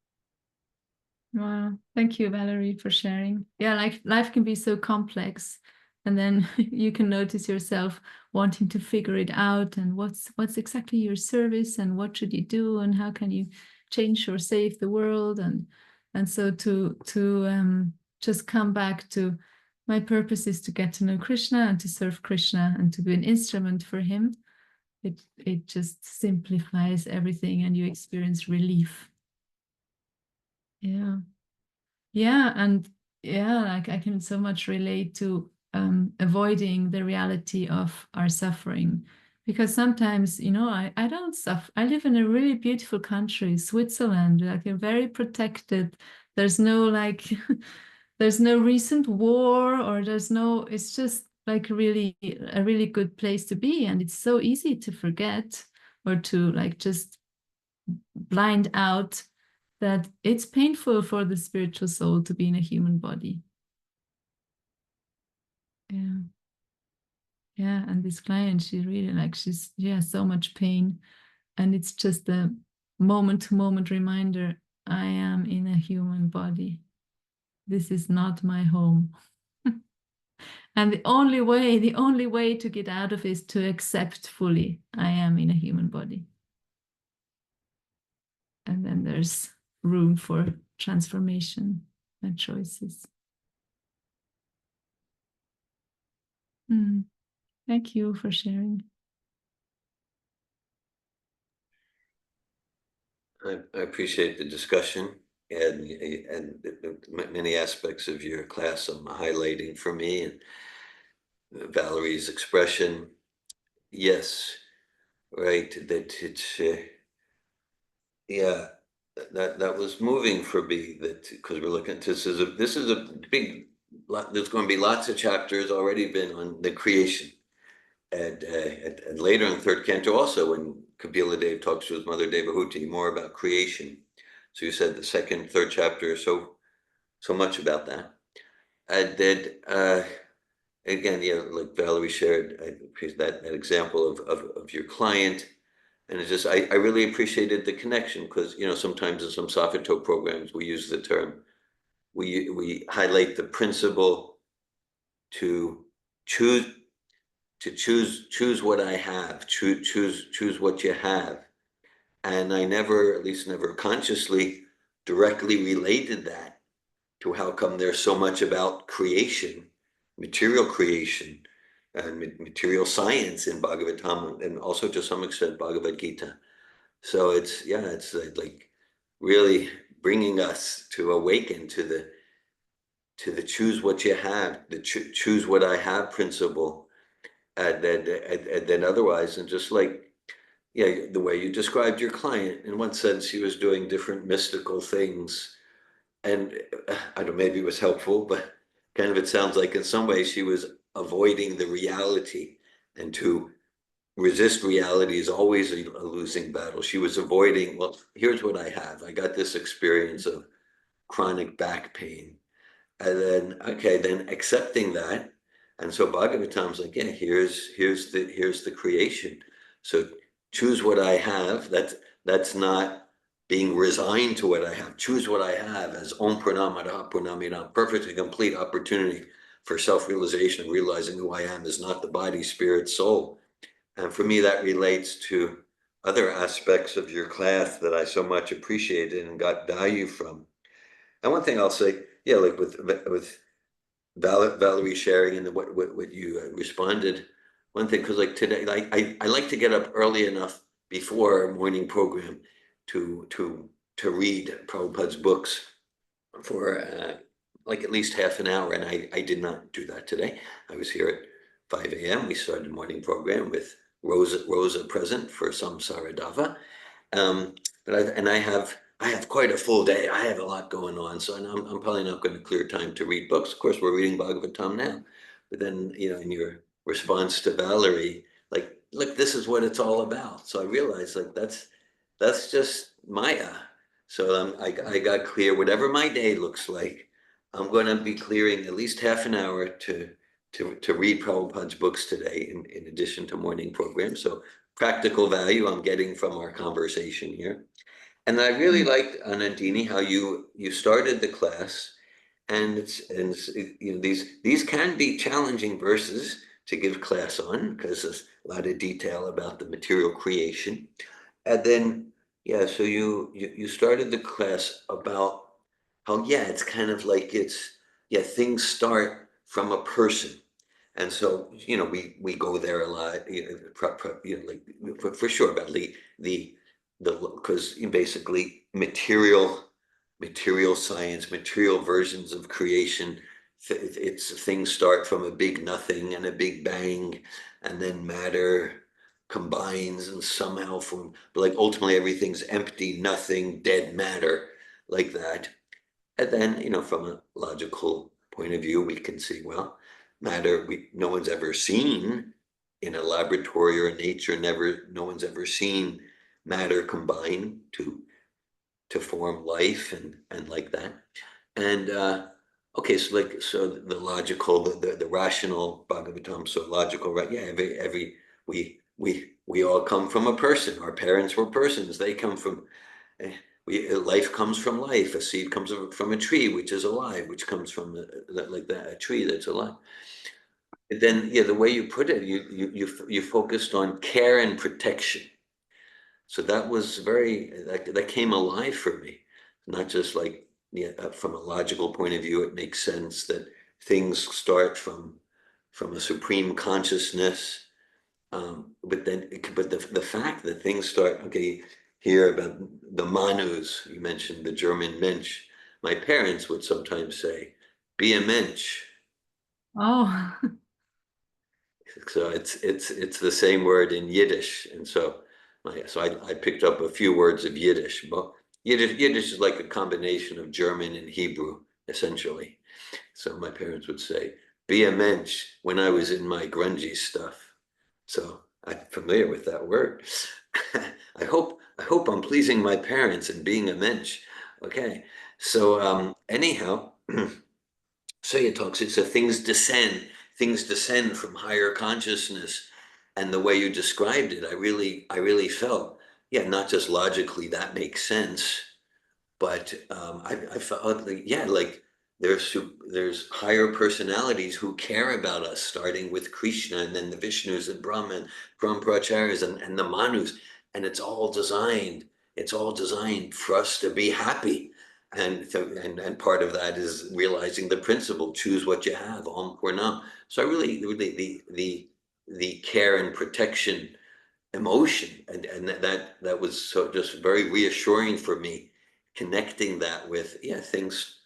Wow. Thank you, Valerie, for sharing. Yeah, life can be so complex. And then you can notice yourself wanting to figure it out, and what's exactly your service, and what should you do, and how can you change or save the world, and so to just come back to my purpose is to get to know Krishna and to serve Krishna and to be an instrument for him. It just simplifies everything, and you experience relief. Yeah, and like I can so much relate to avoiding the reality of our suffering, because sometimes, I don't suffer. I live in a really beautiful country, Switzerland, like a very protected. There's no like, there's no recent war, or it's just like a really good place to be, and it's so easy to forget or to like just blind out that it's painful for the spiritual soul to be in a human body. Yeah, and this client, she has so much pain, and it's just a moment-to-moment reminder, I am in a human body. This is not my home. And the only way to get out of it is to accept fully, I am in a human body. And then there's room for transformation and choices. Thank you for sharing. I appreciate the discussion and many aspects of your class I'm highlighting for me, and Valerie's expression. Yes, right, that it's yeah, that was moving for me, that because we're looking, this is a big lot. There's going to be lots of chapters already been on the creation, and later in the third canto also, when Kapila Dev talks to his mother Devahuti more about creation, So you said the second, third chapter, so much about that. And then again, like Valerie shared, that example of your client. And it's just, I really appreciated the connection because, sometimes in some Sofitel programs, we use the term, we highlight the principle to choose what I have, choose what you have. And I never, at least never consciously, directly related that to how come there's so much about creation, material creation, and material science in Bhagavatam, and also to some extent Bhagavad Gita. So it's like really bringing us to awaken to the choose what you have, the choose what I have principle, and then otherwise, and just like, the way you described your client, in one sense, she was doing different mystical things, and I don't know, maybe it was helpful, but kind of it sounds like in some ways she was avoiding the reality, and to resist reality is always a losing battle. She was avoiding, well, here's what I have. I got this experience of chronic back pain. And then, okay, then accepting that. And so Bhagavatam's like, here's the creation. So choose what I have. That's not being resigned to what I have. Choose what I have as Om Purnamada Purnamidam, perfect and complete opportunity for self-realization and realizing who I am is not the body, spirit, soul. And for me, that relates to other aspects of your class that I so much appreciated and got value from. And one thing I'll say, like with Valerie sharing and what you responded, one thing, because like today, I like to get up early enough before our morning program to read Prabhupada's books for like at least half an hour, and I did not do that today. I was here at 5 a.m. We started morning program with Rosa present for Samsara Dava. But I have quite a full day. I have a lot going on, so I'm probably not going to clear time to read books. Of course, we're reading Bhagavatam now, but then in your response to Valerie, like, look, this is what it's all about. So I realized like that's just Maya. So I got clear. Whatever my day looks like, I'm going to be clearing at least half an hour to read Prabhupada's books today, in addition to morning program. So practical value I'm getting from our conversation here. And I really liked, Anandini, how you started the class, and these can be challenging verses to give class on because there's a lot of detail about the material creation. And then so you started the class about how it's kind of like things start from a person. And so, we go there a lot, like for sure about the because basically material science, material versions of creation, things start from a big nothing and a big bang, and then matter combines and somehow like ultimately everything's empty, nothing, dead matter, like that. And then, from a logical point of view, we can see, well, matter no one's ever seen in a laboratory or in nature, no one's ever seen matter combine to form life and like that. And okay, so the logical, the rational Bhagavatam, so logical, right? We all come from a person. Our parents were persons. They come from life comes from life. A seed comes from a tree which is alive, which comes from a tree that's alive. And then the way you put it, you focused on care and protection. So that was that came alive for me. Not just like from a logical point of view, it makes sense that things start from a supreme consciousness. But the fact that things start, here about the Manus, you mentioned the German Mensch. My parents would sometimes say, be a Mensch. Oh. So it's the same word in Yiddish. And so I picked up a few words of Yiddish. But Yiddish is like a combination of German and Hebrew, essentially. So my parents would say, be a Mensch, when I was in my grungy stuff. So I'm familiar with that word. I hope I'm pleasing my parents and being a mensch. Okay. So anyhow, so he talks, it says things descend from higher consciousness. And the way you described it, I really felt, yeah, not just logically that makes sense, but I felt like, yeah, like there's higher personalities who care about us, starting with Krishna and then the Vishnus and Brahman, Brahmacharyas and the Manus, and it's all designed for us to be happy. And so, and part of that is realizing the principle: choose what you have, Om Purnam. So I really the care and protection emotion, and that was so just very reassuring for me, connecting that with, yeah, things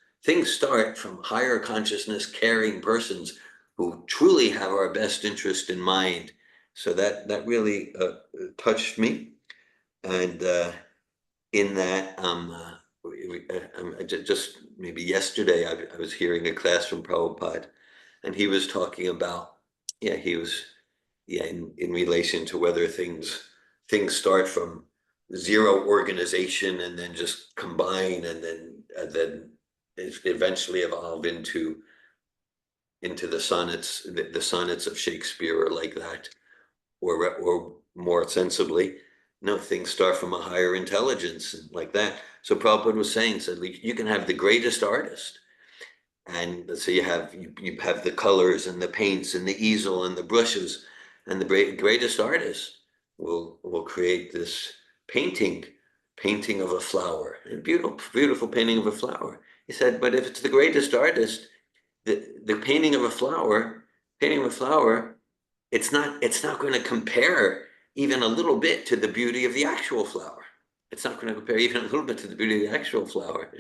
start from higher consciousness, caring persons who truly have our best interest in mind. So that really touched me. And in that just maybe yesterday I was hearing a class from Prabhupada, and he was talking about, yeah, he was, yeah, in relation to whether things start from zero organization and then just combine, and then eventually evolve into the sonnets of Shakespeare, or like that, or more sensibly, no, things start from a higher intelligence, and like that. So Prabhupada was saying, said, like, you can have the greatest artist, and so you have the colors and the paints and the easel and the brushes, and the greatest artist will create this painting of a flower, a beautiful painting of a flower. He said, but if it's the greatest artist, the painting of a flower, it's not going to compare even a little bit to the beauty of the actual flower. It's not going to compare even a little bit to the beauty of the actual flower.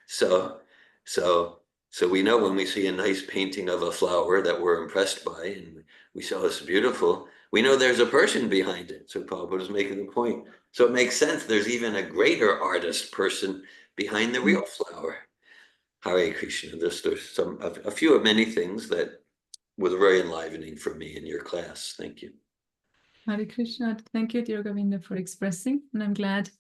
So so so we know when we see a nice painting of a flower that we're impressed by, and we say, oh, it's beautiful, we know there's a person behind it. So Prabhupada was making the point. So it makes sense, there's even a greater artist person behind the real flower. Hare Krishna. There's a few of many things that was very enlivening for me in your class. Thank you. Hare Krishna. Thank you, dear Govinda, for expressing, and I'm glad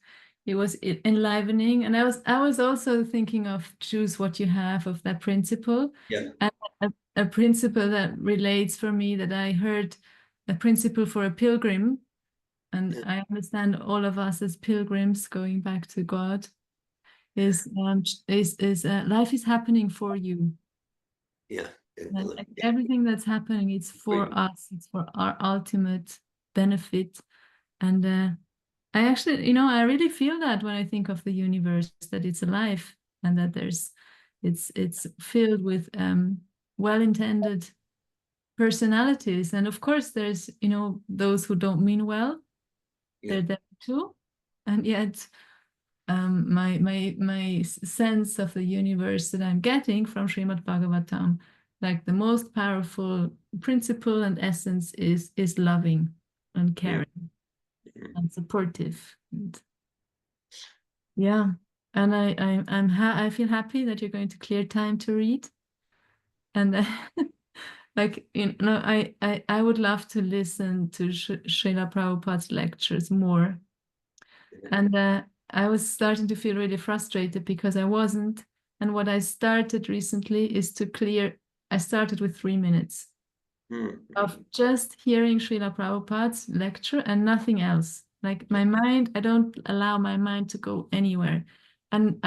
it was enlivening. And I was also thinking of choose what you have, of that principle. Yeah. And a principle that relates for me, that I heard, a principle for a pilgrim, and Yeah. I understand all of us as pilgrims going back to God, is life is happening for you. Yeah. And like everything that's happening, it's for us, it's for our ultimate benefit. And I actually, I really feel that when I think of the universe, that it's alive, and that it's filled with well-intended personalities. And of course there's, those who don't mean well. Yeah. They're there too. And yet my sense of the universe that I'm getting from Srimad Bhagavatam, like the most powerful principle and essence is loving and caring and supportive. And yeah, and I feel happy that you're going to clear time to read. And like, I would love to listen to Srila Prabhupada's lectures more. And I was starting to feel really frustrated because I wasn't. And what I started recently is I started with 3 minutes of just hearing Srila Prabhupada's lecture and nothing else. Like my mind, I don't allow my mind to go anywhere. And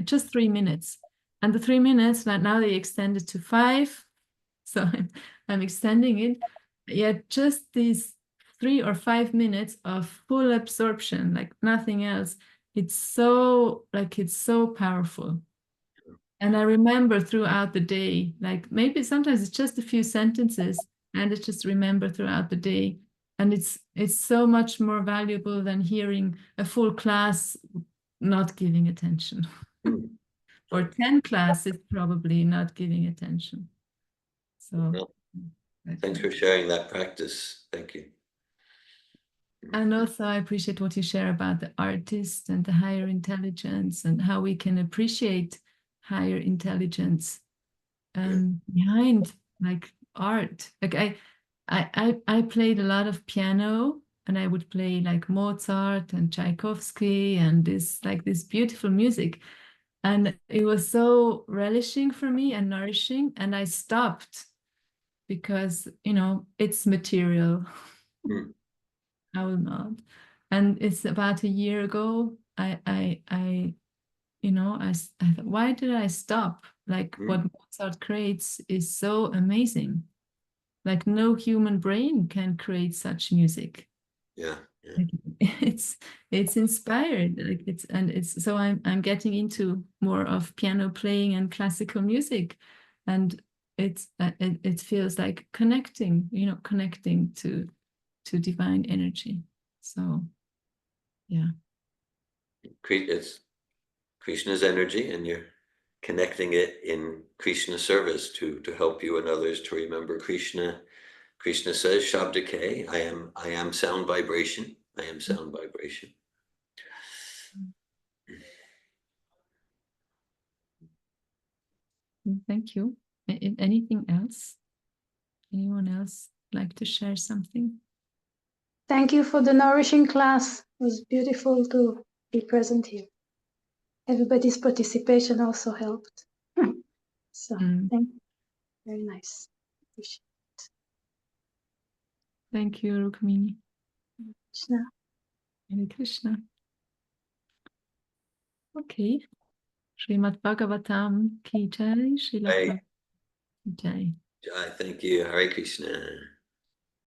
just 3 minutes. And the 3 minutes, now they extended to 5. So I'm extending it. Yet just these 3 or 5 minutes of full absorption, like nothing else. It's so powerful. And I remember throughout the day, like maybe sometimes it's just a few sentences, and it's just remember throughout the day. And it's so much more valuable than hearing a full class not giving attention. Or 10 classes probably not giving attention. So Well, thanks for sharing that practice. Thank you. And also I appreciate what you share about the artist and the higher intelligence, and how we can appreciate higher intelligence behind like art. Like I played a lot of piano, and I would play like Mozart and Tchaikovsky and this beautiful music. And it was so relishing for me and nourishing, and I stopped because, you know, it's material. Mm. I will not. And it's about a year ago, you know, I thought, why did I stop? Like what Mozart creates is so amazing. Like no human brain can create such music. Yeah, yeah. Like, it's inspired. Like it's so I'm getting into more of piano playing and classical music, and it feels like connecting, you know, connecting to divine energy. So yeah. It's Krishna's energy, and you're connecting it in Krishna's service to help you and others to remember Krishna. Krishna says, Shabdake, I am sound vibration. I am sound vibration. Thank you. Anything else? Anyone else like to share something? Thank you for the nourishing class. It was beautiful to be present here. Everybody's participation also helped. So thank you. Very nice. Appreciate Thank you, Rukmini. it. Krishna. Hare Krishna. Okay. Srimad Bhagavatam ki jai, Srila Hey, Prabhupada ki jai. Jai, thank you. Hare Krishna.